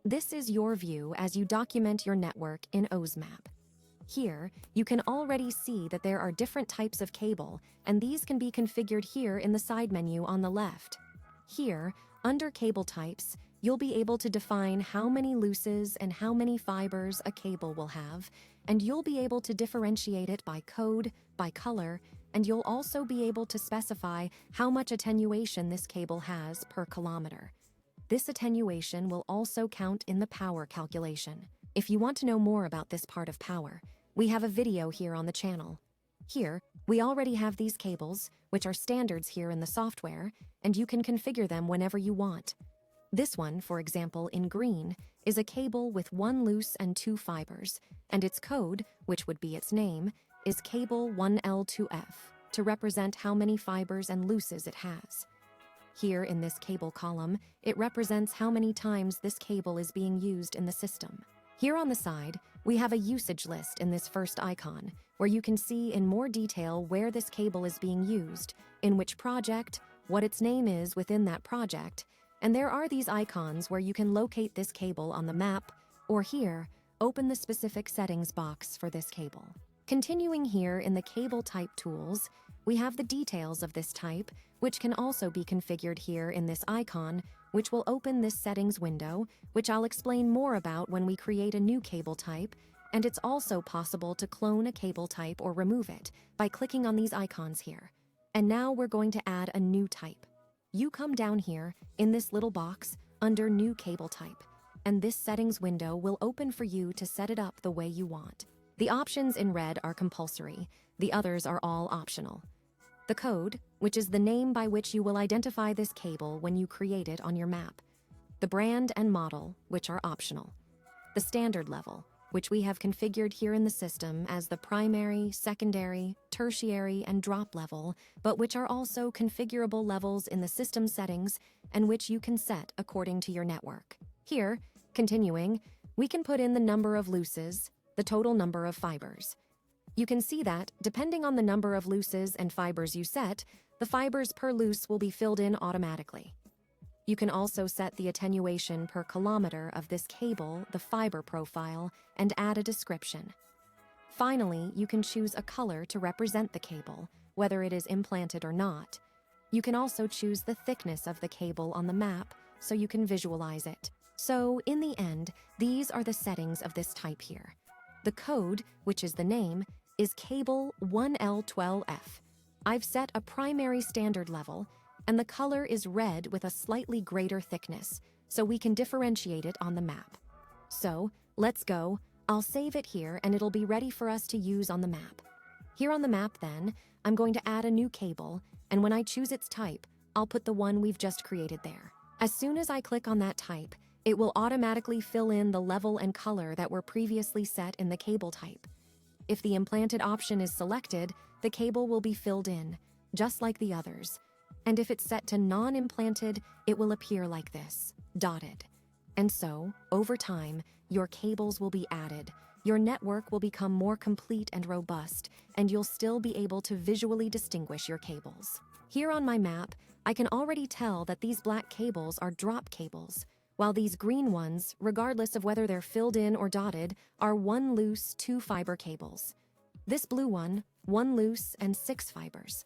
This is your view as you document your network in OZmap. Here, you can already see that there are different types of cable, and these can be configured here in the side menu on the left. Here, under Cable Types, you'll be able to define how many looses and how many fibers a cable will have, and you'll be able to differentiate it by code, by color, and you'll also be able to specify how much attenuation this cable has per kilometer. This attenuation will also count in the power calculation. If you want to know more about this part of power, we have a video here on the channel. Here, we already have these cables, which are standards here in the software, and you can configure them whenever you want. This one, for example, in green, is a cable with 1 loose and 2 fibers, and its code, which would be its name, is cable 1L2F, to represent how many fibers and looses it has. Here in this cable column, it represents how many times this cable is being used in the system. Here on the side, we have a usage list in this first icon, where you can see in more detail where this cable is being used, in which project, what its name is within that project, and there are these icons where you can locate this cable on the map, or here, open the specific settings box for this cable. Continuing here in the Cable Type tools, we have the details of this type, which can also be configured here in this icon, which will open this settings window, which I'll explain more about when we create a new cable type, and it's also possible to clone a cable type or remove it by clicking on these icons here. And now we're going to add a new type. You come down here in this little box under New Cable Type, and this settings window will open for you to set it up the way you want. The options in red are compulsory, the others are all optional. The code, which is the name by which you will identify this cable when you create it on your map. The brand and model, which are optional. The standard level, which we have configured here in the system as the primary, secondary, tertiary, and drop level, but which are also configurable levels in the system settings and which you can set according to your network. Here, continuing, we can put in the number of looses, the total number of fibers. You can see that, depending on the number of looses and fibers you set, the fibers per loose will be filled in automatically. You can also set the attenuation per kilometer of this cable, the fiber profile, and add a description. Finally, you can choose a color to represent the cable, whether it is implanted or not. You can also choose the thickness of the cable on the map so you can visualize it. So, in the end, these are the settings of this type here. The code, which is the name, is cable 1L12F. I've set a primary standard level, and the color is red with a slightly greater thickness, so we can differentiate it on the map. So, let's go. I'll save it here and it'll be ready for us to use on the map. Here on the map then, I'm going to add a new cable, and when I choose its type, I'll put the one we've just created there. As soon as I click on that type, it will automatically fill in the level and color that were previously set in the cable type. If the implanted option is selected, the cable will be filled in, just like the others. And if it's set to non-implanted, it will appear like this, dotted. And so, over time, your cables will be added, your network will become more complete and robust, and you'll still be able to visually distinguish your cables. Here on my map, I can already tell that these black cables are drop cables, while these green ones, regardless of whether they're filled in or dotted, are 1 loose, 2 fiber cables. This blue one, 1 loose and 6 fibers.